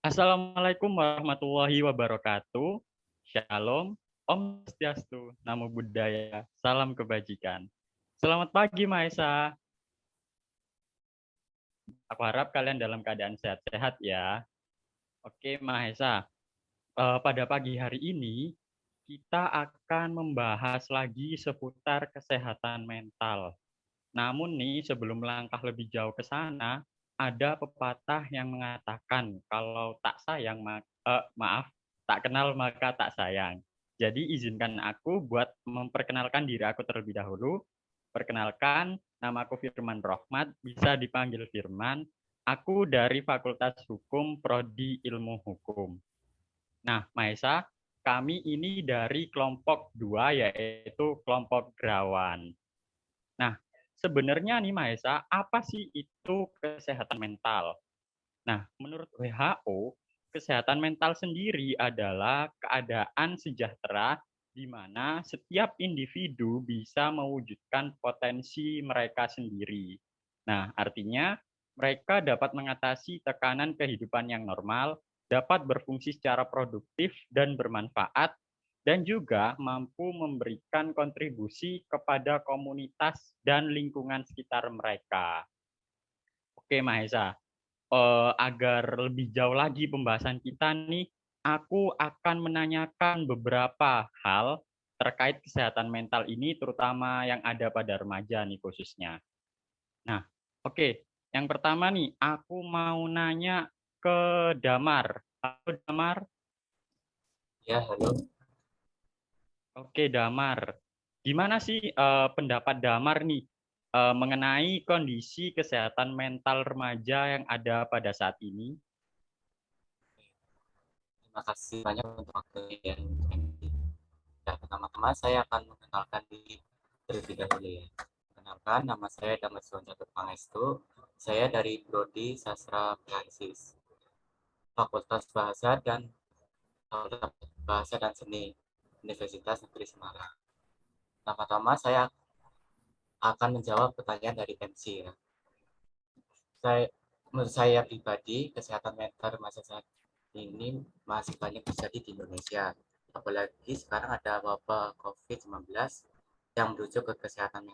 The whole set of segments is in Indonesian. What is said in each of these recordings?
Assalamualaikum warahmatullahi wabarakatuh. Shalom, Om Swastiastu, Namo Buddhaya, salam kebajikan. Selamat pagi, Maesa. Aku harap kalian dalam keadaan sehat-sehat ya. Oke, Mahesa. Pada pagi hari ini, kita akan membahas lagi seputar kesehatan mental. Namun nih, sebelum melangkah lebih jauh ke sana, ada pepatah yang mengatakan kalau tak sayang, tak kenal maka tak sayang. Jadi izinkan aku buat memperkenalkan diri aku terlebih dahulu. Perkenalkan, nama aku Firman Rohmat, bisa dipanggil Firman. Aku dari Fakultas Hukum Prodi Ilmu Hukum. Nah, Maesa, kami ini dari kelompok 2, yaitu kelompok Derawan. Nah, sebenarnya nih Maesa, apa sih itu kesehatan mental? Nah, menurut WHO, kesehatan mental sendiri adalah keadaan sejahtera di mana setiap individu bisa mewujudkan potensi mereka sendiri. Nah, artinya mereka dapat mengatasi tekanan kehidupan yang normal, dapat berfungsi secara produktif dan bermanfaat, dan juga mampu memberikan kontribusi kepada komunitas dan lingkungan sekitar mereka. Oke, Mahesa. Agar lebih jauh lagi pembahasan kita nih, aku akan menanyakan beberapa hal terkait kesehatan mental ini, terutama yang ada pada remaja nih khususnya. Nah, oke. Yang pertama nih, aku mau nanya ke Damar. Halo Damar. Ya, halo. Oke, Damar. Gimana sih pendapat Damar nih mengenai kondisi kesehatan mental remaja yang ada pada saat ini? Terima kasih banyak untuk waktunya yang ya, pertama-tama saya akan mengenalkan diri terlebih dahulu ya. Kenalkan, nama saya Damar Suwanjatuh Pangestu. Saya dari Prodi Sastra Prancis, Fakultas Bahasa dan Seni Universitas Negeri Semarang. Pertama-tama saya akan menjawab pertanyaan dari MC ya. Menurut saya pribadi, kesehatan mental masa saat ini masih banyak terjadi di Indonesia. Apalagi sekarang ada wabah COVID-19 yang merujuk ke kesehatan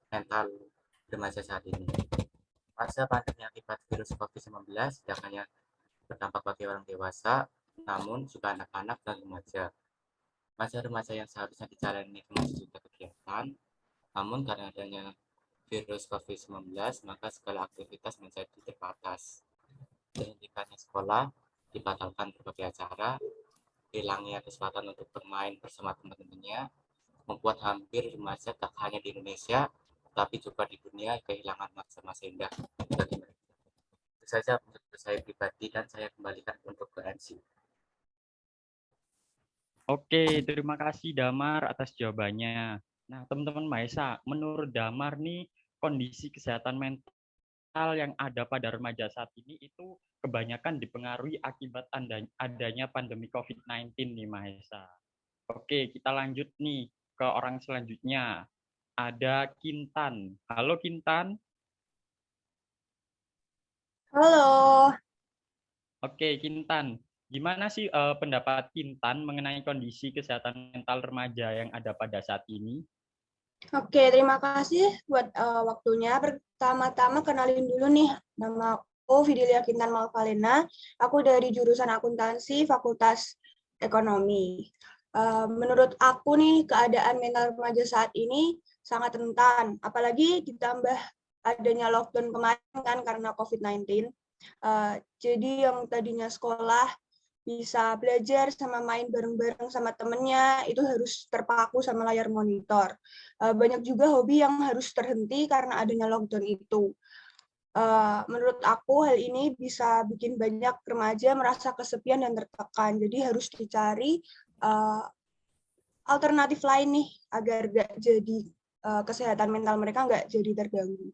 mental remaja saat ini. Masa pandemi akibat virus COVID-19 tidak hanya berdampak bagi orang dewasa, namun juga anak-anak dan remaja. Masa remaja yang seharusnya dijalani dengan juga kegiatan, namun karena adanya virus COVID-19, maka segala aktivitas menjadi terbatas. Dihentikannya sekolah, dibatalkan berbagai acara, hilangnya kesempatan untuk bermain bersama teman-temannya, membuat hampir remaja tak hanya di Indonesia, tapi juga di dunia kehilangan masa-masa indah bagi mereka. Itu saja menurut saya pribadi dan saya kembalikan untuk ke MC. Oke, terima kasih Damar atas jawabannya. Nah, teman-teman Maesa, menurut Damar nih, kondisi kesehatan mental yang ada pada remaja saat ini itu kebanyakan dipengaruhi akibat adanya pandemi COVID-19 nih Maesa. Oke, kita lanjut nih ke orang selanjutnya. Ada Kintan. Halo Kintan. Halo, Oke, Kintan. Gimana sih pendapat Kintan mengenai kondisi kesehatan mental remaja yang ada pada saat ini? oke terima kasih buat waktunya. Pertama-tama kenalin dulu nih, nama aku Fidelia Kintan Malvalena. Aku dari jurusan akuntansi Fakultas Ekonomi. Menurut aku nih, keadaan mental remaja saat ini sangat rentan, apalagi ditambah adanya lockdown kemarin kan karena COVID-19. Jadi yang tadinya sekolah bisa belajar sama main bareng-bareng sama temennya, itu harus terpaku sama layar monitor. Banyak juga hobi yang harus terhenti karena adanya lockdown itu. Menurut aku hal ini bisa bikin banyak remaja merasa kesepian dan tertekan. Jadi harus dicari alternatif lain nih agar gak jadi kesehatan mental mereka nggak jadi terganggu.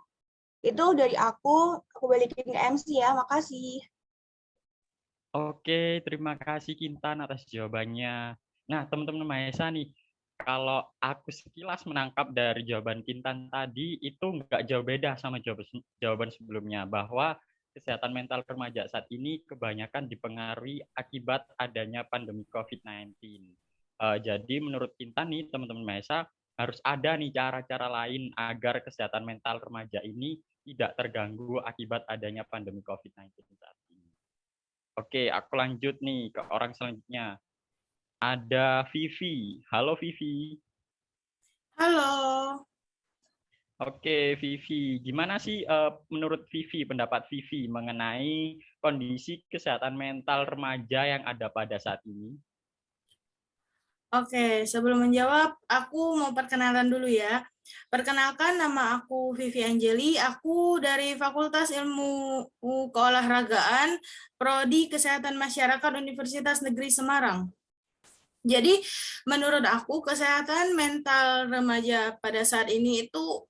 Itu dari aku balikin ke MC ya, makasih. Oke, terima kasih Kintan atas jawabannya. Nah, teman-teman Mahesa nih, kalau aku sekilas menangkap dari jawaban Kintan tadi, itu nggak jauh beda sama jawaban sebelumnya, bahwa kesehatan mental remaja saat ini kebanyakan dipengaruhi akibat adanya pandemi COVID-19. Jadi menurut Intan nih, teman-teman Mahesa, harus ada nih cara-cara lain agar kesehatan mental remaja ini tidak terganggu akibat adanya pandemi COVID-19 saat ini. Oke, aku lanjut nih ke orang selanjutnya. Ada Vivi. Halo Vivi. Halo. Oke, Vivi. Gimana sih menurut Vivi, pendapat Vivi mengenai kondisi kesehatan mental remaja yang ada pada saat ini? Oke, sebelum menjawab, aku mau perkenalan dulu ya. Perkenalkan, nama aku Vivi Angeli. Aku dari Fakultas Ilmu Keolahragaan, Prodi Kesehatan Masyarakat Universitas Negeri Semarang. Jadi, menurut aku, kesehatan mental remaja pada saat ini itu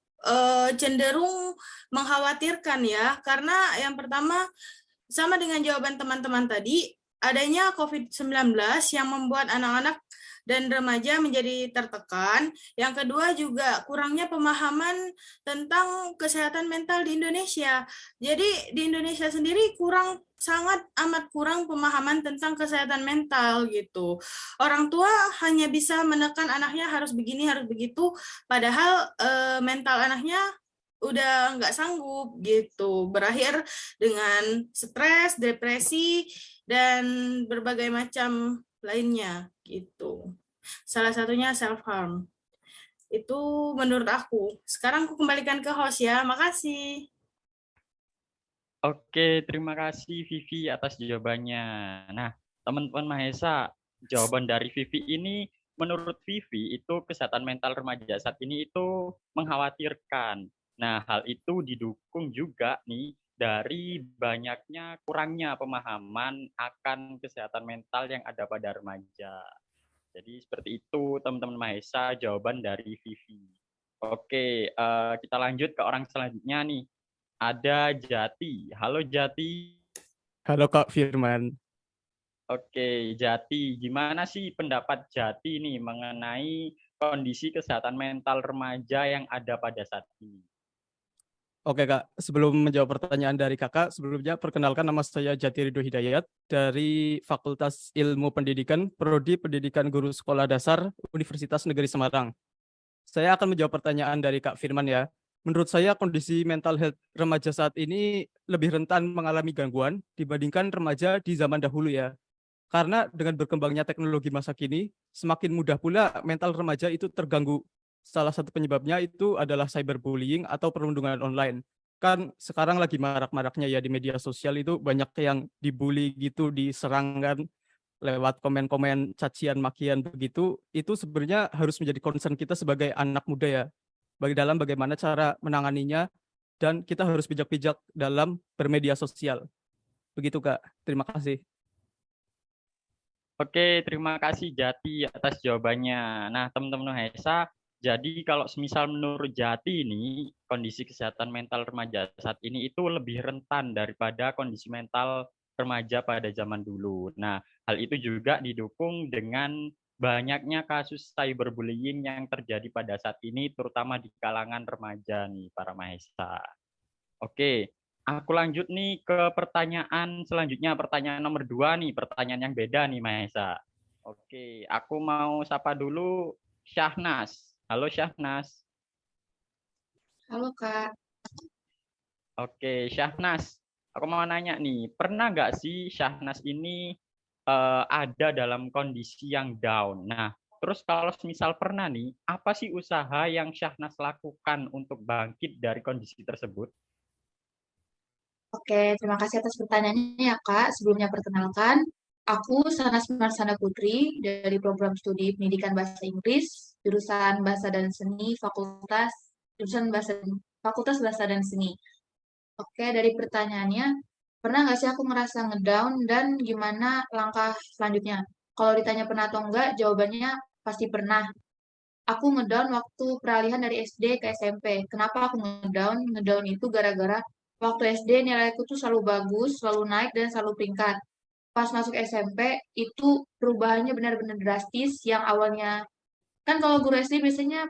cenderung mengkhawatirkan ya, karena yang pertama, sama dengan jawaban teman-teman tadi, adanya COVID-19 yang membuat anak-anak dan remaja menjadi tertekan. Yang kedua juga kurangnya pemahaman tentang kesehatan mental di Indonesia. Jadi di Indonesia sendiri sangat amat kurang pemahaman tentang kesehatan mental gitu. Orang tua hanya bisa menekan anaknya harus begini, harus begitu, padahal mental anaknya udah nggak sanggup gitu, berakhir dengan stres, depresi, dan berbagai macam lainnya gitu. Salah satunya self harm. Itu menurut aku. Sekarang aku kembalikan ke host ya. Makasih. Oke, terima kasih Vivi atas jawabannya. Nah, teman-teman Mahesa, jawaban dari Vivi ini menurut Vivi itu kesehatan mental remaja saat ini itu mengkhawatirkan. Nah, hal itu didukung juga nih dari banyaknya kurangnya pemahaman akan kesehatan mental yang ada pada remaja. Jadi seperti itu teman-teman Mahesa jawaban dari Vivi. Oke, kita lanjut ke orang selanjutnya nih. Ada Jati. Halo Jati. Halo Kak Firman. Oke, Jati. Gimana sih pendapat Jati nih mengenai kondisi kesehatan mental remaja yang ada pada saat ini? Oke Kak, sebelum menjawab pertanyaan dari Kakak, sebelumnya perkenalkan nama saya Jati Ridho Hidayat dari Fakultas Ilmu Pendidikan, Prodi Pendidikan Guru Sekolah Dasar, Universitas Negeri Semarang. Saya akan menjawab pertanyaan dari Kak Firman ya. Menurut saya kondisi mental health remaja saat ini lebih rentan mengalami gangguan dibandingkan remaja di zaman dahulu ya. Karena dengan berkembangnya teknologi masa kini, semakin mudah pula mental remaja itu terganggu. Salah satu penyebabnya itu adalah cyberbullying atau perundungan online. Kan sekarang lagi marak-maraknya ya di media sosial itu banyak yang dibully gitu, diserangkan lewat komen-komen cacian makian begitu. Itu sebenarnya harus menjadi concern kita sebagai anak muda ya. Bagi dalam bagaimana cara menanganinya dan kita harus bijak-bijak dalam bermedia sosial. Begitu Kak. Terima kasih. Oke, terima kasih Jati atas jawabannya. Nah, teman-teman Mahesa, jadi kalau semisal menurut Jati ini, kondisi kesehatan mental remaja saat ini itu lebih rentan daripada kondisi mental remaja pada zaman dulu. Nah, hal itu juga didukung dengan banyaknya kasus cyberbullying yang terjadi pada saat ini, terutama di kalangan remaja nih, para Mahesa. Oke, aku lanjut nih ke pertanyaan selanjutnya, pertanyaan nomor 2 nih, pertanyaan yang beda nih Mahesa. Oke, aku mau sapa dulu Syahnas. Halo Syahnas. Halo Kak. Oke, Syahnas. Aku mau nanya nih, pernah nggak sih Syahnas ini ada dalam kondisi yang down? Nah, terus kalau misal pernah nih, apa sih usaha yang Syahnas lakukan untuk bangkit dari kondisi tersebut? Oke, terima kasih atas pertanyaannya ya Kak. Sebelumnya perkenalkan, aku Sanas Marsana Putri dari program studi Pendidikan Bahasa Inggris, jurusan Bahasa dan Seni, Fakultas Bahasa dan Seni. Oke, dari pertanyaannya, pernah nggak sih aku ngerasa ngedown dan gimana langkah selanjutnya? Kalau ditanya pernah atau enggak, jawabannya pasti pernah. Aku ngedown waktu peralihan dari SD ke SMP. Kenapa aku ngedown? Ngedown itu gara-gara waktu SD nilaiku tuh selalu bagus, selalu naik, dan selalu peringkat. Pas masuk SMP, itu perubahannya benar-benar drastis, yang awalnya, kan kalau guru SD biasanya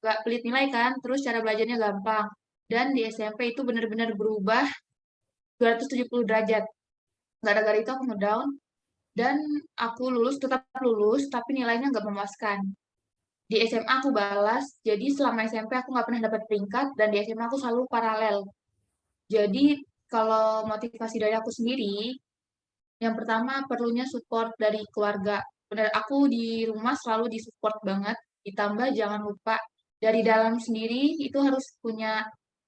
nggak pelit nilai kan, terus cara belajarnya gampang. Dan di SMP itu benar-benar berubah 270 derajat. Gara-gara itu aku ngedown dan aku tetap lulus, tapi nilainya nggak memuaskan. Di SMA aku balas, jadi selama SMP aku nggak pernah dapat peringkat, dan di SMA aku selalu paralel. Jadi kalau motivasi dari aku sendiri, yang pertama perlunya support dari keluarga. Benar, aku di rumah selalu disupport banget. Ditambah jangan lupa dari dalam sendiri itu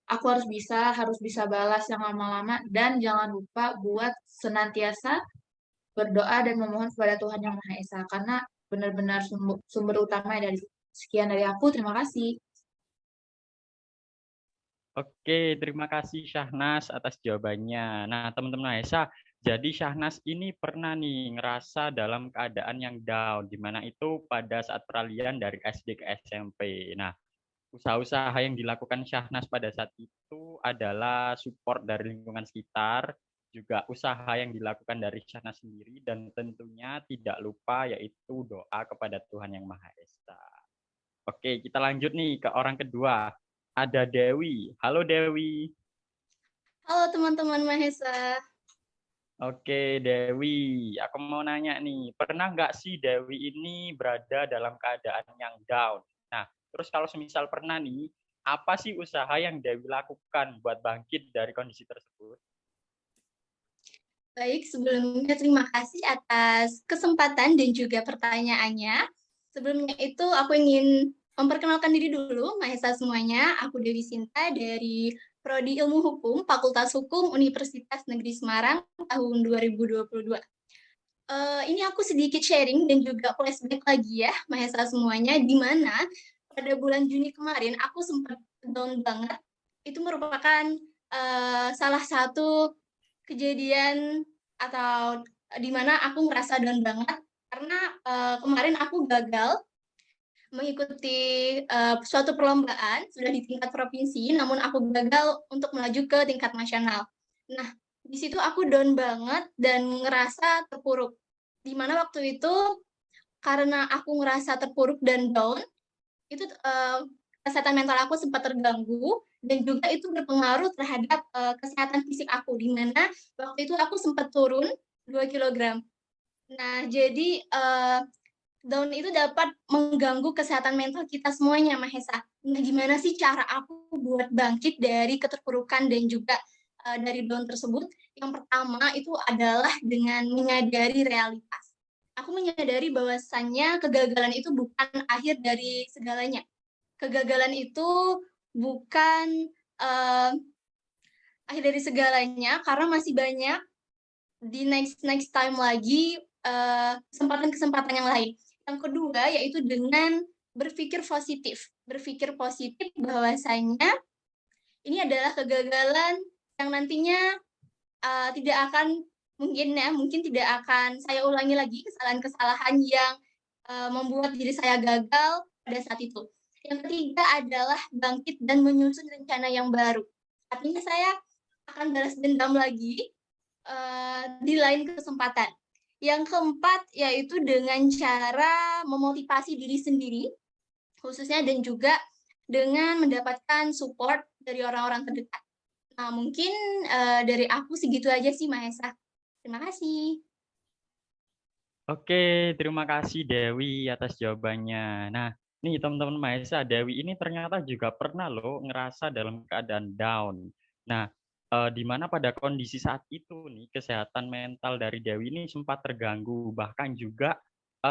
aku harus bisa balas yang lama-lama, dan jangan lupa buat senantiasa berdoa dan memohon kepada Tuhan Yang Maha Esa, karena benar-benar sumber utama dari sekian dari aku. Terima kasih. Oke, terima kasih Syahnas atas jawabannya. Nah, teman-teman Mahesa, jadi Syahnas ini pernah nih ngerasa dalam keadaan yang down, di mana itu pada saat peralihan dari SD ke SMP. Nah, usaha-usaha yang dilakukan Syahnas pada saat itu adalah support dari lingkungan sekitar, juga usaha yang dilakukan dari Syahnas sendiri, dan tentunya tidak lupa yaitu doa kepada Tuhan Yang Maha Esa. Oke, kita lanjut nih ke orang kedua. Ada Dewi. Halo Dewi. Halo teman-teman Mahesa. Oke Dewi, aku mau nanya nih, pernah nggak sih Dewi ini berada dalam keadaan yang down? Nah, terus kalau semisal pernah nih, apa sih usaha yang Dewi lakukan buat bangkit dari kondisi tersebut? Baik, sebelumnya terima kasih atas kesempatan dan juga pertanyaannya. Sebelumnya itu aku ingin memperkenalkan diri dulu, Mahesa semuanya. Aku Dewi Sinta dari Prodi Ilmu Hukum, Fakultas Hukum Universitas Negeri Semarang tahun 2022. Ini aku sedikit sharing dan juga flashback lagi ya, Mahesa semuanya, di mana pada bulan Juni kemarin aku sempat down banget. Itu merupakan salah satu kejadian atau di mana aku ngerasa down banget karena kemarin aku gagal mengikuti suatu perlombaan sudah di tingkat provinsi, namun aku gagal untuk melaju ke tingkat nasional. Nah, di situ aku down banget dan ngerasa terpuruk. Di mana waktu itu karena aku ngerasa terpuruk dan down, itu kesehatan mental aku sempat terganggu dan juga itu berpengaruh terhadap kesehatan fisik aku, di mana waktu itu aku sempat turun 2 kg. Nah, jadi down itu dapat mengganggu kesehatan mental kita semuanya, Mahesa. Nah, gimana sih cara aku buat bangkit dari keterpurukan dan juga dari down tersebut? Yang pertama itu adalah dengan menyadari realitas. Aku menyadari bahwasannya kegagalan itu bukan akhir dari segalanya. Kegagalan itu bukan akhir dari segalanya, karena masih banyak di next time lagi kesempatan-kesempatan yang lain. Yang kedua yaitu dengan berpikir positif. Berpikir positif bahwasanya ini adalah kegagalan yang nantinya mungkin tidak akan saya ulangi lagi kesalahan-kesalahan yang membuat diri saya gagal pada saat itu. Yang ketiga adalah bangkit dan menyusun rencana yang baru. Artinya saya akan balas dendam lagi di lain kesempatan. Yang keempat yaitu dengan cara memotivasi diri sendiri, khususnya dan juga dengan mendapatkan support dari orang-orang terdekat. Nah, mungkin dari aku segitu aja sih, Mahesa. Terima kasih. Oke, terima kasih Dewi atas jawabannya. Nah, nih teman-teman Mahesa, Dewi ini ternyata juga pernah loh ngerasa dalam keadaan down. Nah, di mana pada kondisi saat itu nih kesehatan mental dari Dewi ini sempat terganggu, bahkan juga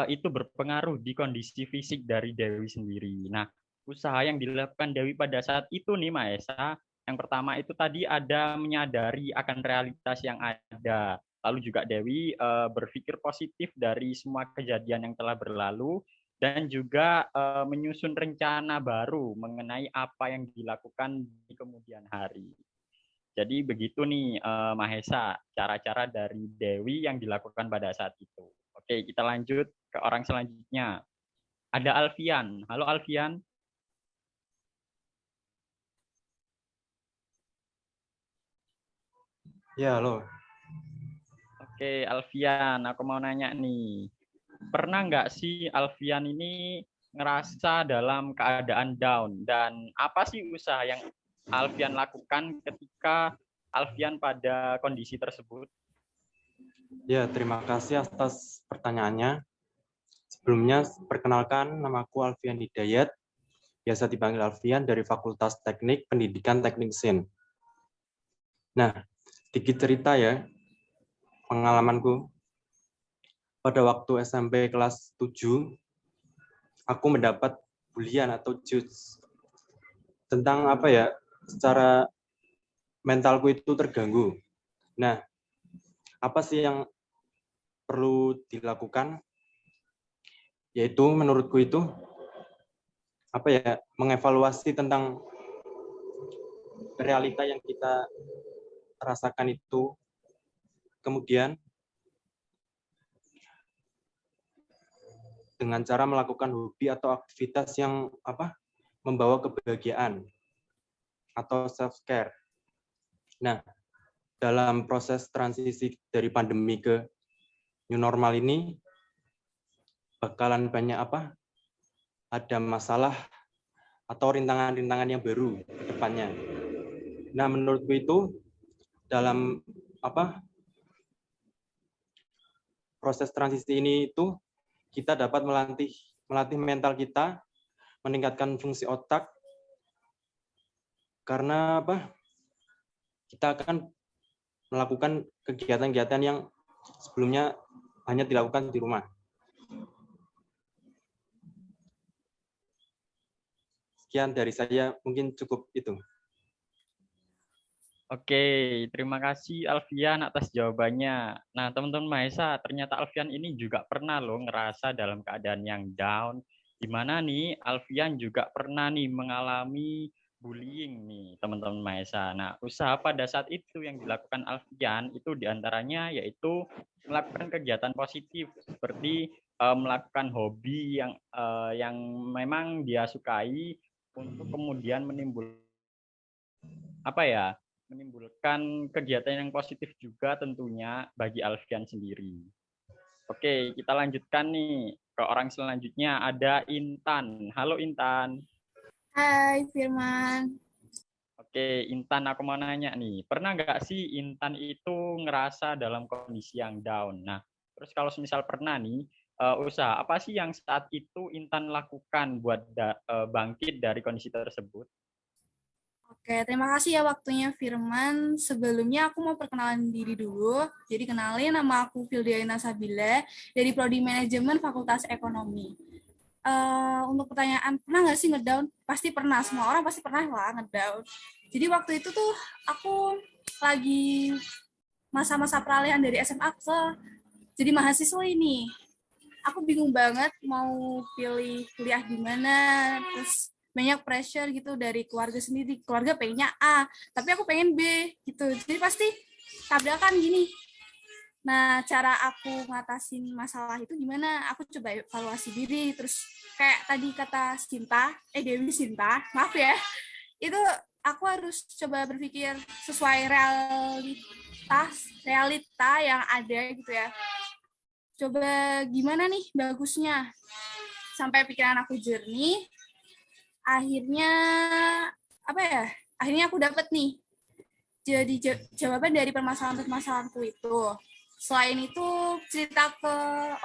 itu berpengaruh di kondisi fisik dari Dewi sendiri. Nah, usaha yang dilakukan Dewi pada saat itu nih Mahesa, yang pertama itu tadi ada menyadari akan realitas yang ada. Lalu juga Dewi berpikir positif dari semua kejadian yang telah berlalu, dan juga menyusun rencana baru mengenai apa yang dilakukan di kemudian hari. Jadi begitu nih Mahesa, cara-cara dari Dewi yang dilakukan pada saat itu. Oke, kita lanjut ke orang selanjutnya. Ada Alfian. Halo Alfian. Ya, halo. Oke, Alfian, aku mau nanya nih. Pernah nggak sih Alfian ini ngerasa dalam keadaan down? Dan apa sih usaha yang Alfian lakukan ketika Alfian pada kondisi tersebut? Ya, terima kasih atas pertanyaannya. Sebelumnya, perkenalkan, namaku Alfian Hidayat, biasa dipanggil Alfian dari Fakultas Teknik Pendidikan Teknik Mesin. Nah, sedikit cerita ya, pengalamanku. Pada waktu SMP kelas 7, aku mendapat bulian atau judge. Tentang apa ya, secara mentalku itu terganggu. Nah, apa sih yang perlu dilakukan? Yaitu menurutku itu apa ya, mengevaluasi tentang realita yang kita rasakan itu, kemudian dengan cara melakukan hobi atau aktivitas yang membawa kebahagiaan atau self care. Nah, dalam proses transisi dari pandemi ke new normal ini bakalan banyak ada masalah atau rintangan-rintangan yang baru ke depannya. Nah, menurutku itu dalam proses transisi ini itu kita dapat melatih mental kita, meningkatkan fungsi otak, karena kita akan melakukan kegiatan-kegiatan yang sebelumnya hanya dilakukan di rumah. Sekian dari saya, mungkin cukup itu. Oke, terima kasih Alfian atas jawabannya. Nah, teman-teman Mahesa, ternyata Alfian ini juga pernah loh ngerasa dalam keadaan yang down, di mana nih Alfian juga pernah nih mengalami bullying nih, teman-teman Mahesa. Nah, usaha pada saat itu yang dilakukan Alfian itu diantaranya yaitu melakukan kegiatan positif seperti melakukan hobi yang memang dia sukai untuk kemudian menimbulkan kegiatan yang positif juga tentunya bagi Alfian sendiri. Oke, kita lanjutkan nih ke orang selanjutnya, ada Intan. Halo Intan. Hai Firman. Oke, Intan, aku mau nanya nih, pernah nggak sih Intan itu ngerasa dalam kondisi yang down? Nah, terus kalau misal pernah nih, usaha apa sih yang saat itu Intan lakukan buat bangkit dari kondisi tersebut? Oke, terima kasih ya waktunya Firman. Sebelumnya aku mau perkenalan diri dulu. Jadi kenalin, nama aku Fildiana Sabila dari Prodi Manajemen Fakultas Ekonomi. Untuk pertanyaan, pernah nggak sih ngedown? Pasti pernah, semua orang pasti pernah lah ngedown. Jadi waktu itu tuh aku lagi masa-masa peralihan dari SMA ke jadi mahasiswa ini. Aku bingung banget mau pilih kuliah di mana, terus banyak pressure gitu dari keluarga sendiri. Keluarga pengennya A, tapi aku pengen B gitu. Jadi pasti tabrakan gini. Nah, cara aku ngatasin masalah itu gimana? Aku coba evaluasi diri, terus kayak tadi kata Dewi Sinta, maaf ya, itu aku harus coba berpikir sesuai realita yang ada gitu ya. Coba gimana nih bagusnya, sampai pikiran aku jernih, akhirnya aku dapat nih jadi jawaban dari permasalahan-permasalahanku itu. Selain itu, cerita ke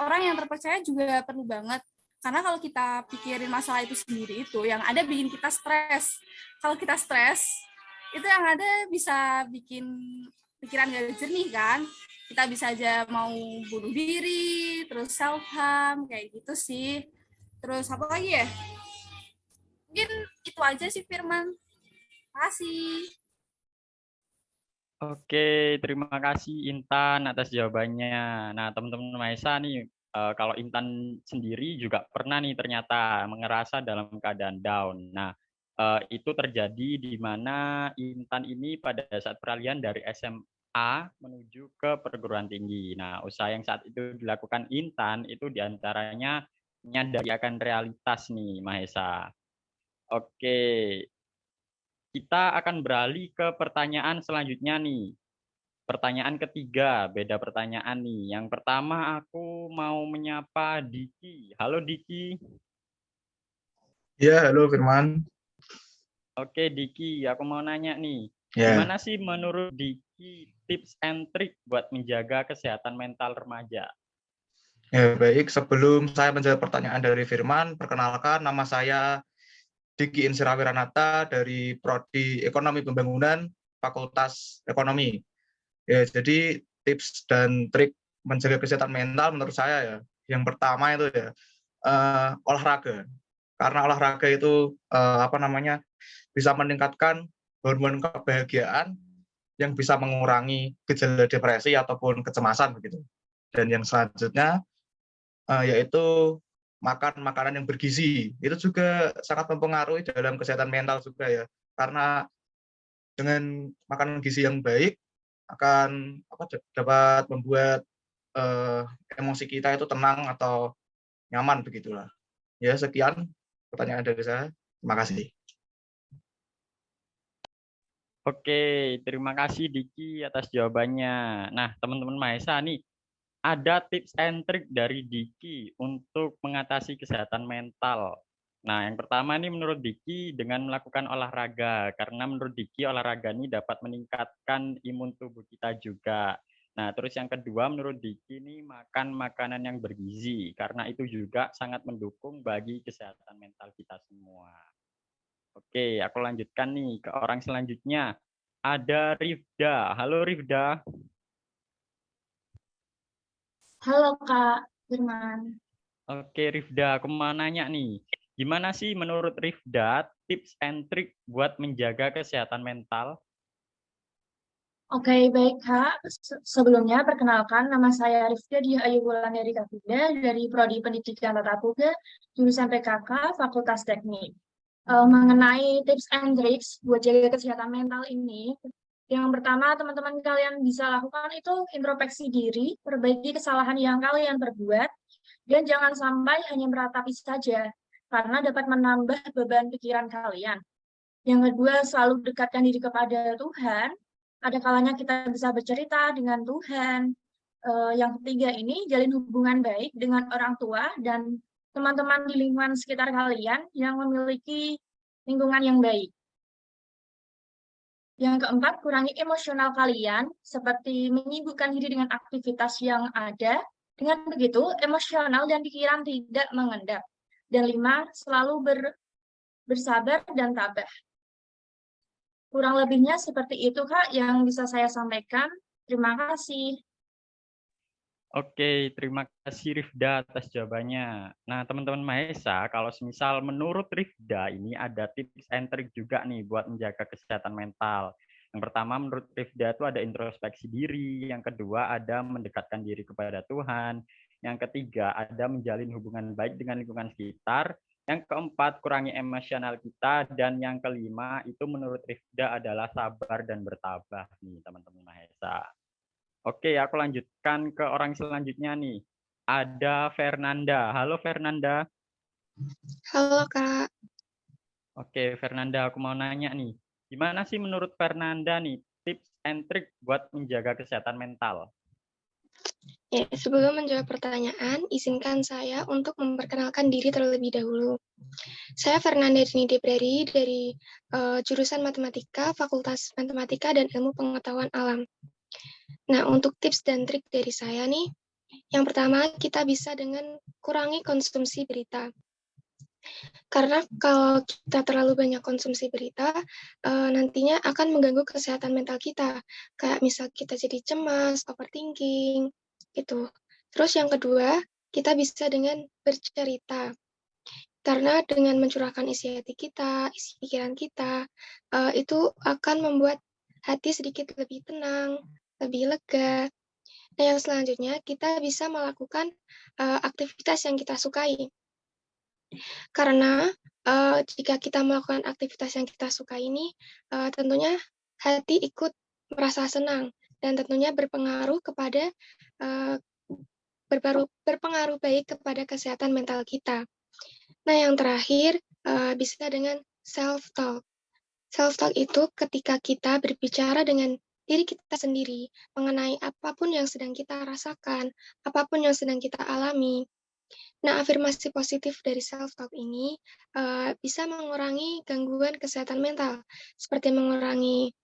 orang yang terpercaya juga perlu banget, karena kalau kita pikirin masalah itu sendiri itu yang ada bikin kita stres. Kalau kita stres itu yang ada bisa bikin pikiran gak jernih kan. Kita bisa aja mau bunuh diri, terus self harm kayak gitu sih. Terus apa lagi ya? Mungkin itu aja sih Firman. Makasih. Oke, terima kasih Intan atas jawabannya. Nah, teman-teman Maesa nih, kalau Intan sendiri juga pernah nih ternyata ngerasa dalam keadaan down. Nah, itu terjadi di mana Intan ini pada saat peralihan dari SMA menuju ke perguruan tinggi. Nah, usaha yang saat itu dilakukan Intan itu diantaranya menyadari akan realitas nih, Mahesa. Oke, kita akan beralih ke pertanyaan selanjutnya nih. Pertanyaan ketiga, beda pertanyaan nih. Yang pertama aku mau menyapa Diki. Halo Diki. Ya, halo Firman. Oke Diki, aku mau nanya nih. Ya, Gimana sih menurut Diki tips and trick buat menjaga kesehatan mental remaja? ya baik. Sebelum saya menjawab pertanyaan dari Firman, perkenalkan nama saya Diki Insira Wiranata dari Prodi Ekonomi Pembangunan Fakultas Ekonomi. Ya, jadi tips dan trik menjaga kesehatan mental menurut saya ya, yang pertama itu ya olahraga. Karena olahraga itu bisa meningkatkan hormon kebahagiaan yang bisa mengurangi gejala depresi ataupun kecemasan begitu. Dan yang selanjutnya yaitu makan makanan yang bergizi. Itu juga sangat mempengaruhi dalam kesehatan mental juga ya. Karena dengan makanan gizi yang baik akan dapat membuat emosi kita itu tenang atau nyaman begitulah. Ya, sekian pertanyaan dari saya. Terima kasih. Oke, terima kasih Diki atas jawabannya. Nah, teman-teman Mahesa nih, ada tips and trick dari Diki untuk mengatasi kesehatan mental. Nah, yang pertama nih menurut Diki dengan melakukan olahraga, karena menurut Diki olahraga ini dapat meningkatkan imun tubuh kita juga. Nah, terus yang kedua menurut Diki ini makan makanan yang bergizi, karena itu juga sangat mendukung bagi kesehatan mental kita semua. Oke, aku lanjutkan nih ke orang selanjutnya. Ada Rifda. Halo Rifda. Halo Kak Firman. Oke Rifda, aku mau nanya nih. Gimana sih menurut Rifda tips and trick buat menjaga kesehatan mental? Oke, baik Kak. Sebelumnya perkenalkan nama saya Rifda Diah Ayu Wulandari Kapida dari Prodi Pendidikan Tata Boga, jurusan PKK, Fakultas Teknik. Mengenai tips and tricks buat jaga kesehatan mental ini, yang pertama teman-teman kalian bisa lakukan itu introspeksi diri, perbaiki kesalahan yang kalian perbuat, dan jangan sampai hanya meratapi saja, karena dapat menambah beban pikiran kalian. Yang kedua, selalu dekatkan diri kepada Tuhan. Ada kalanya kita bisa bercerita dengan Tuhan. Yang ketiga ini, jalin hubungan baik dengan orang tua dan teman-teman di lingkungan sekitar kalian yang memiliki lingkungan yang baik. Yang keempat, kurangi emosional kalian, seperti menyibukkan diri dengan aktivitas yang ada. Dengan begitu, emosional dan pikiran tidak mengendap. Dan 5, selalu bersabar dan tabah. Kurang lebihnya seperti itu, Kak, yang bisa saya sampaikan. Terima kasih. Oke, terima kasih Rifda atas jawabannya. Nah, teman-teman Mahesa, kalau semisal menurut Rifda ini ada tips and trick juga nih buat menjaga kesehatan mental. Yang pertama menurut Rifda itu ada introspeksi diri, yang kedua ada mendekatkan diri kepada Tuhan, yang ketiga ada menjalin hubungan baik dengan lingkungan sekitar, yang keempat kurangi emosional kita, dan yang kelima itu menurut Rifda adalah sabar dan bertabah nih teman-teman Mahesa. Oke, aku lanjutkan ke orang selanjutnya nih. Ada Fernanda. Halo Fernanda. Halo Kak. Oke, Fernanda, aku mau nanya nih. Gimana sih menurut Fernanda nih tips and trick buat menjaga kesehatan mental? Ya, sebelum menjawab pertanyaan, izinkan saya untuk memperkenalkan diri terlebih dahulu. Saya Fernanda Dini Debrari dari jurusan Matematika, Fakultas Matematika dan Ilmu Pengetahuan Alam. Nah, untuk tips dan trik dari saya nih, yang pertama kita bisa dengan kurangi konsumsi berita. Karena kalau kita terlalu banyak konsumsi berita, nantinya akan mengganggu kesehatan mental kita. Kayak misal kita jadi cemas, overthinking, gitu. Terus yang kedua, kita bisa dengan bercerita. Karena dengan mencurahkan isi hati kita, isi pikiran kita, itu akan membuat hati sedikit lebih tenang, lebih lega. Nah, yang selanjutnya, kita bisa melakukan aktivitas yang kita sukai. Karena jika kita melakukan aktivitas yang kita suka ini, tentunya hati ikut merasa senang dan tentunya berpengaruh baik kepada kesehatan mental kita. Nah, yang terakhir bisa dengan self-talk. Self-talk itu ketika kita berbicara dengan diri kita sendiri mengenai apapun yang sedang kita rasakan, apapun yang sedang kita alami. Nah, afirmasi positif dari self-talk ini bisa mengurangi gangguan kesehatan mental, seperti mengurangi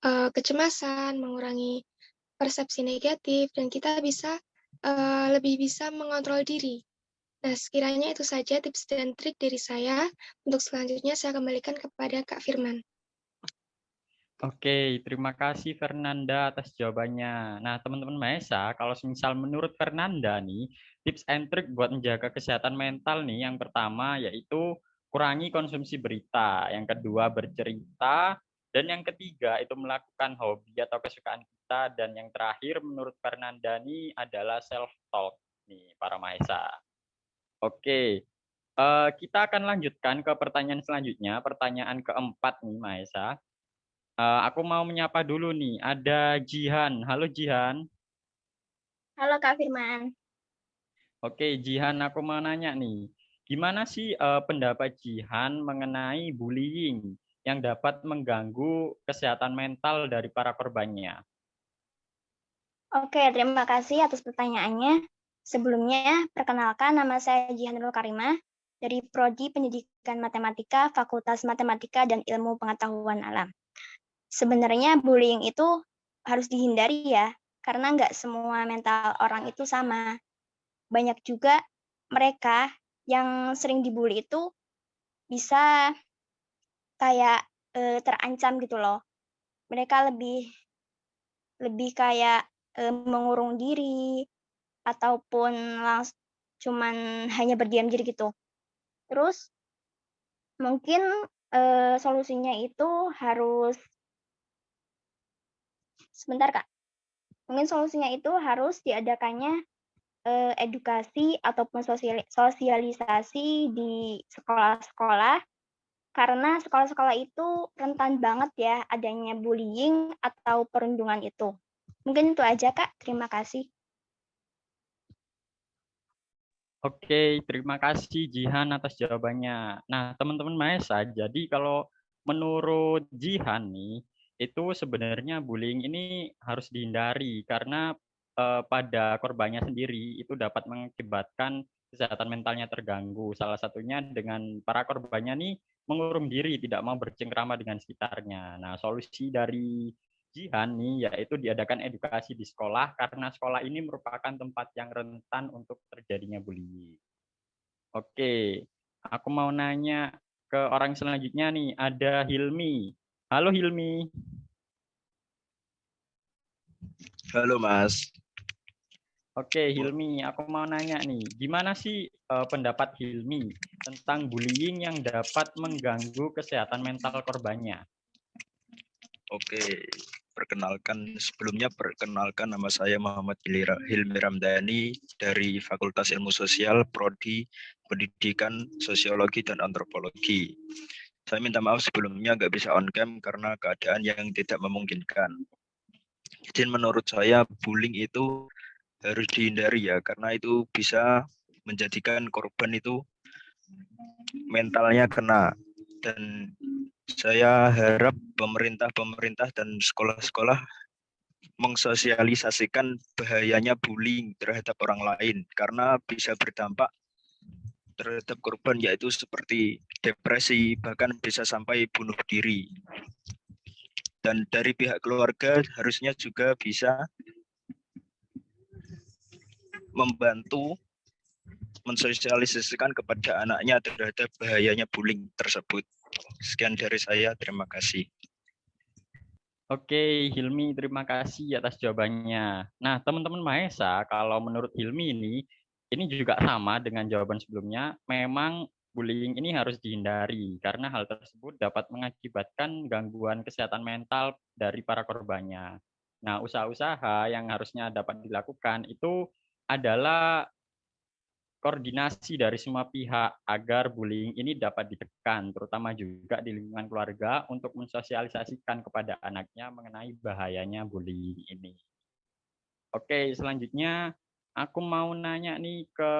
kecemasan, mengurangi persepsi negatif, dan kita bisa lebih bisa mengontrol diri. Nah, sekiranya itu saja tips dan trik dari saya. Untuk selanjutnya saya kembalikan kepada Kak Firman. Oke, terima kasih Fernanda atas jawabannya. Nah, teman-teman Mahesa, kalau misal menurut Fernanda nih, tips and trick buat menjaga kesehatan mental nih, yang pertama yaitu kurangi konsumsi berita, yang kedua bercerita, dan yang ketiga itu melakukan hobi atau kesukaan kita, dan yang terakhir menurut Fernanda nih adalah self-talk nih, para Mahesa. Oke, kita akan lanjutkan ke pertanyaan selanjutnya, pertanyaan keempat nih Mahesa. Aku mau menyapa dulu nih, ada Jihan. Halo Jihan. Halo Kak Firman. Oke, Jihan, aku mau nanya nih, gimana sih pendapat Jihan mengenai bullying yang dapat mengganggu kesehatan mental dari para korbannya? Oke, terima kasih atas pertanyaannya. Sebelumnya, perkenalkan nama saya Jihan Nurul Karimah dari Prodi Pendidikan Matematika, Fakultas Matematika dan Ilmu Pengetahuan Alam. Sebenarnya bullying itu harus dihindari ya, karena nggak semua mental orang itu sama. Banyak juga mereka yang sering dibully itu bisa kayak terancam gitu loh. Mereka lebih kayak mengurung diri ataupun cuman hanya berdiam diri gitu. Terus mungkin solusinya itu harus sebentar Kak. Mungkin solusinya itu harus diadakannya edukasi ataupun sosialisasi di sekolah-sekolah, karena sekolah-sekolah itu rentan banget ya adanya bullying atau perundungan itu. Mungkin itu aja Kak, terima kasih. Oke, terima kasih Jihan atas jawabannya. Nah, teman-teman Mahesa, jadi kalau menurut Jihan nih, itu sebenarnya bullying ini harus dihindari karena pada korbannya sendiri itu dapat mengakibatkan kesehatan mentalnya terganggu. Salah satunya dengan para korbannya nih mengurung diri, tidak mau bercengkrama dengan sekitarnya. Nah, solusi dari Jihan nih yaitu diadakan edukasi di sekolah karena sekolah ini merupakan tempat yang rentan untuk terjadinya bullying. Oke, aku mau nanya ke orang selanjutnya nih, ada Hilmi. Halo Hilmi. Halo Mas. Oke, Hilmi, aku mau nanya nih, gimana sih pendapat Hilmi tentang bullying yang dapat mengganggu kesehatan mental korbannya? Oke, perkenalkan nama saya Muhammad Hilmi Ramdhani dari Fakultas Ilmu Sosial, Prodi Pendidikan Sosiologi dan Antropologi. Saya minta maaf sebelumnya nggak bisa on cam karena keadaan yang tidak memungkinkan. Jadi menurut saya bullying itu harus dihindari ya, karena itu bisa menjadikan korban itu mentalnya kena. Dan saya harap pemerintah dan sekolah-sekolah mengsosialisasikan bahayanya bullying terhadap orang lain karena bisa berdampak terhadap korban, yaitu seperti depresi, bahkan bisa sampai bunuh diri. Dan dari pihak keluarga harusnya juga bisa membantu mensosialisasikan kepada anaknya terhadap bahayanya bullying tersebut. Sekian dari saya, terima kasih. Oke, Hilmi, terima kasih atas jawabannya. Nah, teman-teman Mahesa, kalau menurut Hilmi ini juga sama dengan jawaban sebelumnya, memang bullying ini harus dihindari karena hal tersebut dapat mengakibatkan gangguan kesehatan mental dari para korbannya. Nah, usaha-usaha yang harusnya dapat dilakukan itu adalah koordinasi dari semua pihak agar bullying ini dapat ditekan, terutama juga di lingkungan keluarga untuk mensosialisasikan kepada anaknya mengenai bahayanya bullying ini. Oke, selanjutnya aku mau nanya nih ke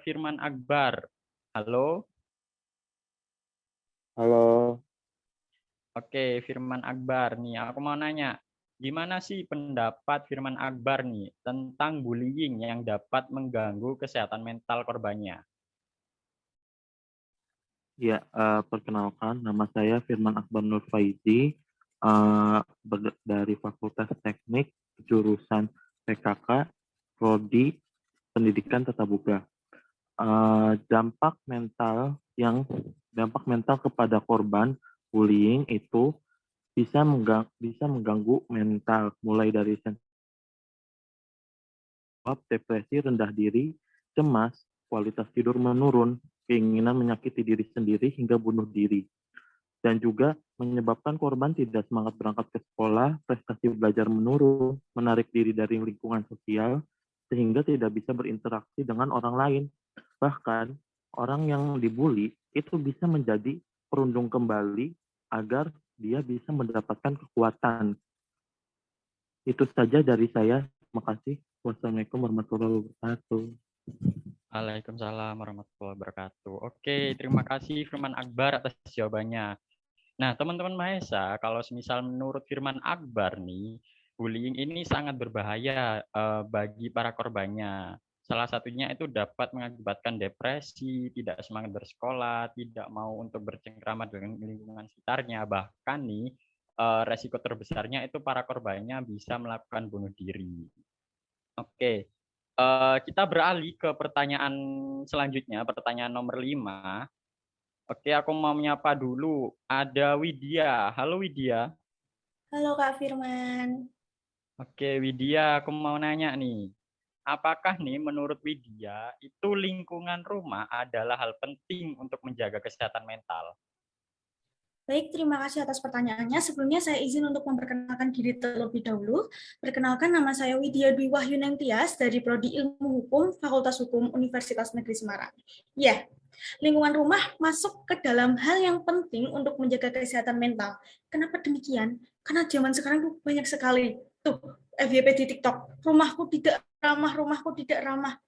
Firman Akbar. Halo? Halo. Oke, Firman Akbar nih, aku mau nanya, gimana sih pendapat Firman Akbar nih tentang bullying yang dapat mengganggu kesehatan mental korbannya? Ya, perkenalkan nama saya Firman Akbar Nur Faizi dari Fakultas Teknik, jurusan PKK, Prodi Pendidikan Tatap Muka. Dampak mental kepada korban bullying itu bisa mengganggu mental, mulai dari depresi, rendah diri, cemas, kualitas tidur menurun, keinginan menyakiti diri sendiri hingga bunuh diri. Dan juga menyebabkan korban tidak semangat berangkat ke sekolah, prestasi belajar menurun, menarik diri dari lingkungan sosial, sehingga tidak bisa berinteraksi dengan orang lain. Bahkan, orang yang dibully itu bisa menjadi perundung kembali agar dia bisa mendapatkan kekuatan. Itu saja dari saya. Terima kasih. Wassalamualaikum warahmatullahi wabarakatuh. Waalaikumsalam warahmatullahi wabarakatuh. Oke, terima kasih Firman Akbar atas jawabannya. Nah, teman-teman Mahesa, kalau semisal menurut Firman Akbar nih, bullying ini sangat berbahaya bagi para korbannya. Salah satunya itu dapat mengakibatkan depresi, tidak semangat bersekolah, tidak mau untuk bercengkrama dengan lingkungan sekitarnya, bahkan nih resiko terbesarnya itu para korbannya bisa melakukan bunuh diri. Oke, kita beralih ke pertanyaan selanjutnya, pertanyaan nomor 5. Oke, aku mau menyapa dulu. Ada Widya. Halo Widya. Halo Kak Firman. Oke, Widya, aku mau nanya nih. Apakah nih menurut Widya itu lingkungan rumah adalah hal penting untuk menjaga kesehatan mental? Baik, terima kasih atas pertanyaannya. Sebelumnya saya izin untuk memperkenalkan diri terlebih dahulu. Perkenalkan, nama saya Widya Dwi Wahyunengtias dari Prodi Ilmu Hukum Fakultas Hukum Universitas Negeri Semarang. Ya, lingkungan rumah masuk ke dalam hal yang penting untuk menjaga kesehatan mental. Kenapa demikian? Karena zaman sekarang tuh banyak sekali tuh FYP di TikTok. Rumahku tidak ramah.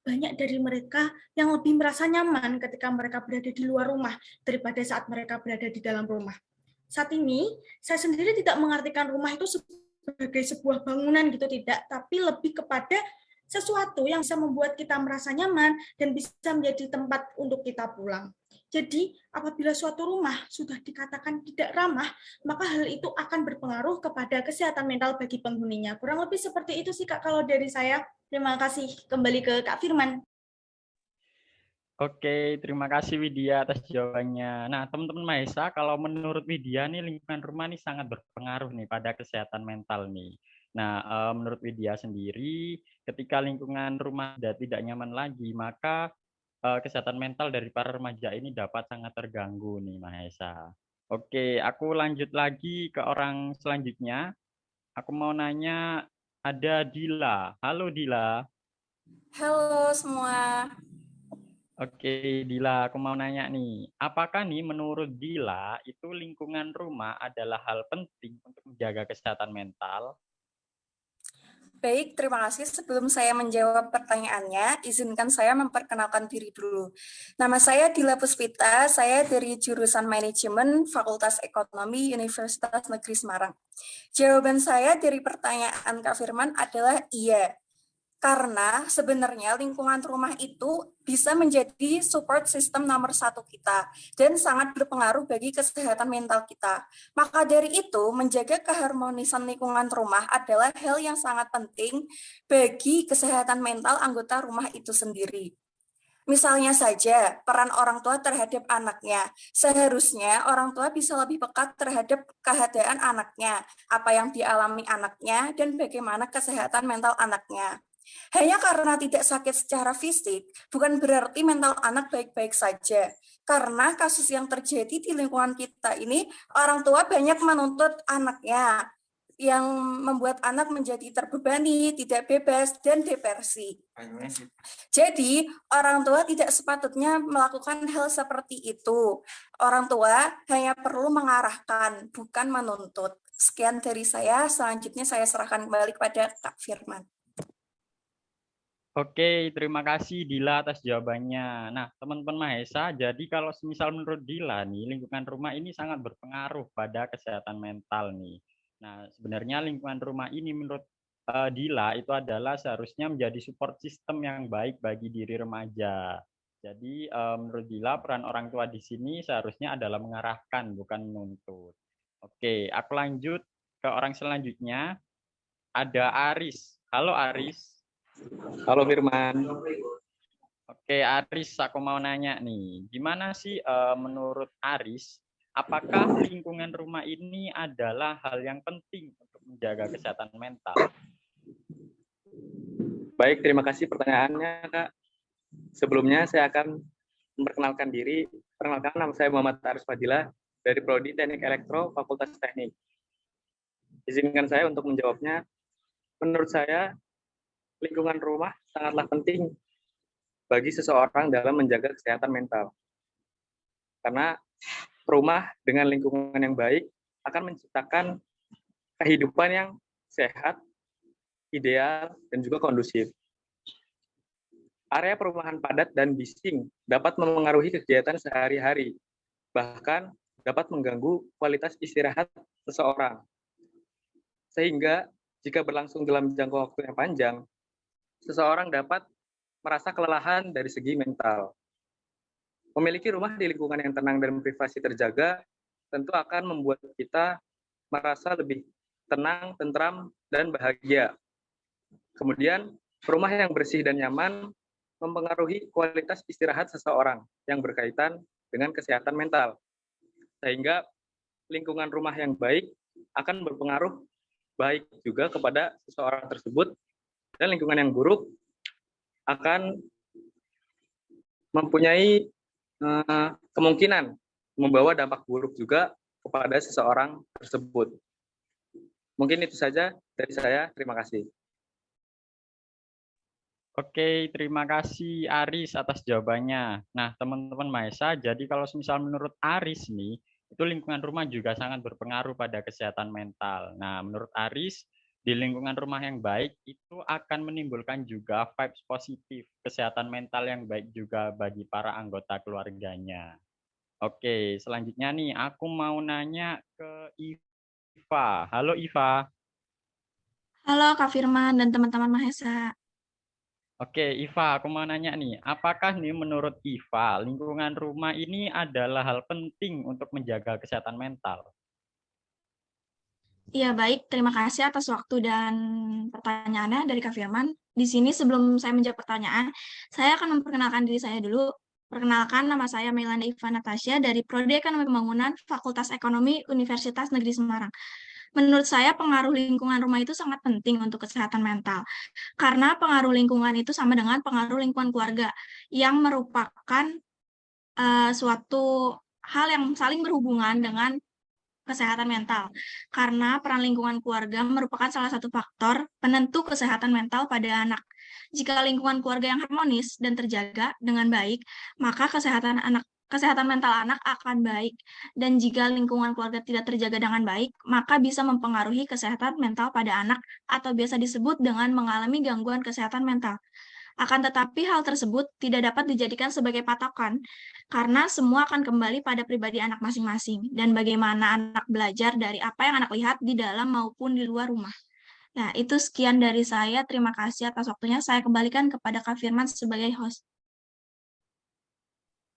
Banyak dari mereka yang lebih merasa nyaman ketika mereka berada di luar rumah daripada saat mereka berada di dalam rumah. Saat ini, saya sendiri tidak mengartikan rumah itu sebagai sebuah bangunan gitu, tidak, tapi lebih kepada sesuatu yang bisa membuat kita merasa nyaman dan bisa menjadi tempat untuk kita pulang. Jadi, apabila suatu rumah sudah dikatakan tidak ramah, maka hal itu akan berpengaruh kepada kesehatan mental bagi penghuninya. Kurang lebih seperti itu sih, Kak, kalau dari saya. Terima kasih. Kembali ke Kak Firman. Oke, terima kasih Widya atas jawabannya. Nah, teman-teman Mahesa, kalau menurut Widya nih lingkungan rumah nih sangat berpengaruh nih pada kesehatan mental nih. Nah, menurut Widya sendiri, ketika lingkungan rumah sudah tidak nyaman lagi, maka kesehatan mental dari para remaja ini dapat sangat terganggu nih Mahesa. Oke, aku lanjut lagi ke orang selanjutnya. Aku mau nanya, ada Dila. Halo Dila. Halo semua. Oke, Dila, aku mau nanya nih, apakah nih menurut Dila itu lingkungan rumah adalah hal penting untuk menjaga kesehatan mental? Baik, terima kasih. Sebelum saya menjawab pertanyaannya, izinkan saya memperkenalkan diri dulu. Nama saya Dila Puspita, saya dari jurusan Manajemen Fakultas Ekonomi Universitas Negeri Semarang. Jawaban saya dari pertanyaan Kak Firman adalah iya. Karena sebenarnya lingkungan rumah itu bisa menjadi support system nomor 1 kita dan sangat berpengaruh bagi kesehatan mental kita. Maka dari itu, menjaga keharmonisan lingkungan rumah adalah hal yang sangat penting bagi kesehatan mental anggota rumah itu sendiri. Misalnya saja, peran orang tua terhadap anaknya. Seharusnya orang tua bisa lebih peka terhadap keadaan anaknya, apa yang dialami anaknya, dan bagaimana kesehatan mental anaknya. Hanya karena tidak sakit secara fisik, bukan berarti mental anak baik-baik saja. Karena kasus yang terjadi di lingkungan kita ini, orang tua banyak menuntut anaknya, yang membuat anak menjadi terbebani, tidak bebas, dan depresi. Jadi, orang tua tidak sepatutnya melakukan hal seperti itu. Orang tua hanya perlu mengarahkan, bukan menuntut. Sekian dari saya, selanjutnya saya serahkan kembali kepada Kak Firman. Oke, terima kasih Dila atas jawabannya. Nah, teman-teman Mahesa, jadi kalau misal menurut Dila nih, lingkungan rumah ini sangat berpengaruh pada kesehatan mental nih. Nah, sebenarnya lingkungan rumah ini menurut Dila itu adalah seharusnya menjadi support system yang baik bagi diri remaja. Jadi menurut Dila peran orang tua di sini seharusnya adalah mengarahkan bukan menuntut. Oke, aku lanjut ke orang selanjutnya. Ada Aris. Halo Aris. Halo Firman. Oke, Aris, aku mau nanya nih, gimana sih menurut Aris, apakah lingkungan rumah ini adalah hal yang penting untuk menjaga kesehatan mental? Baik, terima kasih pertanyaannya, Kak. Sebelumnya saya akan memperkenalkan diri. Perkenalkan, nama saya Muhammad Aris Fadilah dari Prodi Teknik Elektro Fakultas Teknik. Izinkan saya untuk menjawabnya. Menurut saya, lingkungan rumah sangatlah penting bagi seseorang dalam menjaga kesehatan mental. Karena rumah dengan lingkungan yang baik akan menciptakan kehidupan yang sehat, ideal, dan juga kondusif. Area perumahan padat dan bising dapat memengaruhi kegiatan sehari-hari, bahkan dapat mengganggu kualitas istirahat seseorang. Sehingga jika berlangsung dalam jangka waktu yang panjang, seseorang dapat merasa kelelahan dari segi mental. Memiliki rumah di lingkungan yang tenang dan privasi terjaga tentu akan membuat kita merasa lebih tenang, tentram, dan bahagia. Kemudian, rumah yang bersih dan nyaman mempengaruhi kualitas istirahat seseorang yang berkaitan dengan kesehatan mental. Sehingga lingkungan rumah yang baik akan berpengaruh baik juga kepada seseorang tersebut, dan lingkungan yang buruk akan mempunyai kemungkinan membawa dampak buruk juga kepada seseorang tersebut. Mungkin itu saja dari saya. Terima kasih. Oke, terima kasih Aris atas jawabannya. Nah, teman-teman Mahesa, jadi kalau misal menurut Aris nih, itu lingkungan rumah juga sangat berpengaruh pada kesehatan mental. Nah, menurut Aris, di lingkungan rumah yang baik itu akan menimbulkan juga vibes positif, kesehatan mental yang baik juga bagi para anggota keluarganya. Oke, selanjutnya nih, aku mau nanya ke Iva. Halo Iva. Halo Kak Firman dan teman-teman Mahesa. Oke, Iva, aku mau nanya nih, apakah nih menurut Iva, lingkungan rumah ini adalah hal penting untuk menjaga kesehatan mental? Iya, baik. Terima kasih atas waktu dan pertanyaannya dari Kak Firman. Di sini sebelum saya menjawab pertanyaan, saya akan memperkenalkan diri saya dulu. Perkenalkan, nama saya Melanda Iva Natasha dari Prodi Ekonomi Pembangunan Fakultas Ekonomi Universitas Negeri Semarang. Menurut saya, pengaruh lingkungan rumah itu sangat penting untuk kesehatan mental. Karena pengaruh lingkungan itu sama dengan pengaruh lingkungan keluarga, yang merupakan suatu hal yang saling berhubungan dengan kesehatan mental. Karena peran lingkungan keluarga merupakan salah satu faktor penentu kesehatan mental pada anak. Jika lingkungan keluarga yang harmonis dan terjaga dengan baik, maka kesehatan mental anak akan baik. Dan jika lingkungan keluarga tidak terjaga dengan baik, maka bisa mempengaruhi kesehatan mental pada anak atau biasa disebut dengan mengalami gangguan kesehatan mental. Akan tetapi hal tersebut tidak dapat dijadikan sebagai patokan, karena semua akan kembali pada pribadi anak masing-masing, dan bagaimana anak belajar dari apa yang anak lihat di dalam maupun di luar rumah. Nah, itu sekian dari saya. Terima kasih atas waktunya. Saya kembalikan kepada Kak Firman sebagai host.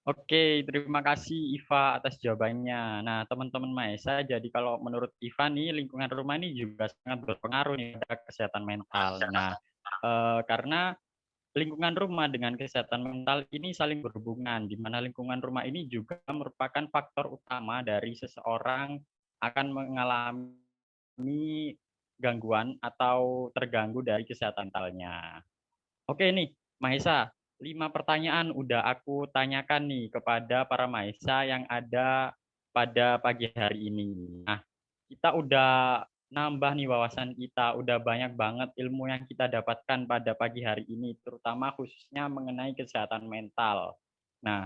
Oke, terima kasih Iva atas jawabannya. Nah, teman-teman Mahesa, jadi kalau menurut Iva nih, lingkungan rumah ini juga sangat berpengaruh nih pada kesehatan mental. Nah, karena lingkungan rumah dengan kesehatan mental ini saling berhubungan, di mana lingkungan rumah ini juga merupakan faktor utama dari seseorang akan mengalami gangguan atau terganggu dari kesehatan mentalnya. Oke nih, Mahesa, 5 pertanyaan udah aku tanyakan nih kepada para Mahesa yang ada pada pagi hari ini. Nah, kita udah nambah nih wawasan kita, udah banyak banget ilmu yang kita dapatkan pada pagi hari ini, terutama khususnya mengenai kesehatan mental. Nah,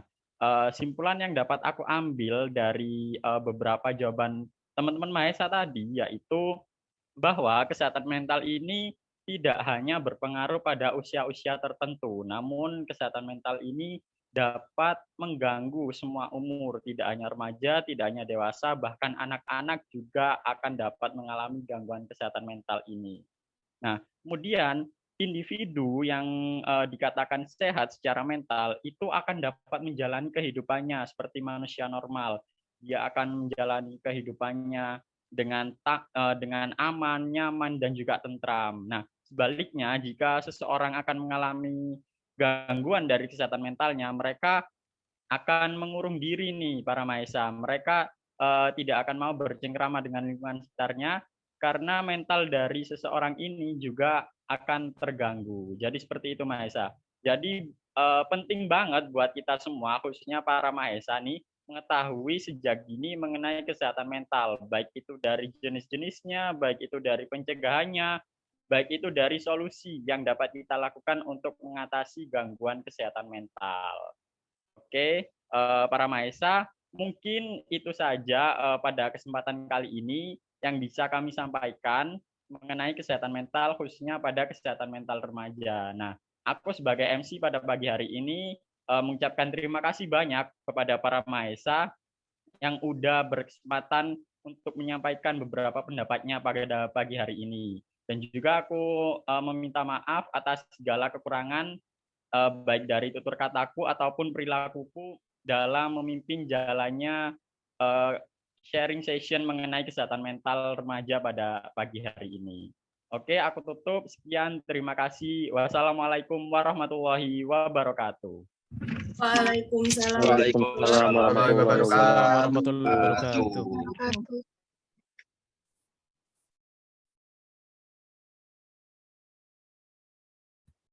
simpulan yang dapat aku ambil dari beberapa jawaban teman-teman Mahesa tadi, yaitu bahwa kesehatan mental ini tidak hanya berpengaruh pada usia-usia tertentu, namun kesehatan mental ini dapat mengganggu semua umur, tidak hanya remaja, tidak hanya dewasa, bahkan anak-anak juga akan dapat mengalami gangguan kesehatan mental ini. Nah, kemudian individu yang dikatakan sehat secara mental itu akan dapat menjalani kehidupannya seperti manusia normal. Dia akan menjalani kehidupannya dengan aman, nyaman, dan juga tentram. Nah, sebaliknya jika seseorang akan mengalami gangguan dari kesehatan mentalnya, mereka akan mengurung diri nih para mahasiswa. Mereka tidak akan mau bercengkrama dengan lingkungan sekitarnya karena mental dari seseorang ini juga akan terganggu. Jadi seperti itu mahasiswa. Jadi penting banget buat kita semua, khususnya para mahasiswa nih, mengetahui sejak dini mengenai kesehatan mental, baik itu dari jenis-jenisnya, baik itu dari pencegahannya, baik itu dari solusi yang dapat kita lakukan untuk mengatasi gangguan kesehatan mental. Oke, para mahasiswa, mungkin itu saja pada kesempatan kali ini yang bisa kami sampaikan mengenai kesehatan mental, khususnya pada kesehatan mental remaja. Nah, aku sebagai MC pada pagi hari ini mengucapkan terima kasih banyak kepada para mahasiswa yang udah berkesempatan untuk menyampaikan beberapa pendapatnya pada pagi hari ini. Dan juga aku meminta maaf atas segala kekurangan baik dari tutur kataku ataupun perilakuku dalam memimpin jalannya sharing session mengenai kesehatan mental remaja pada pagi hari ini. Oke, aku tutup. Sekian, terima kasih. Wassalamualaikum warahmatullahi wabarakatuh. Waalaikumsalam. Waalaikumsalam warahmatullahi wabarakatuh.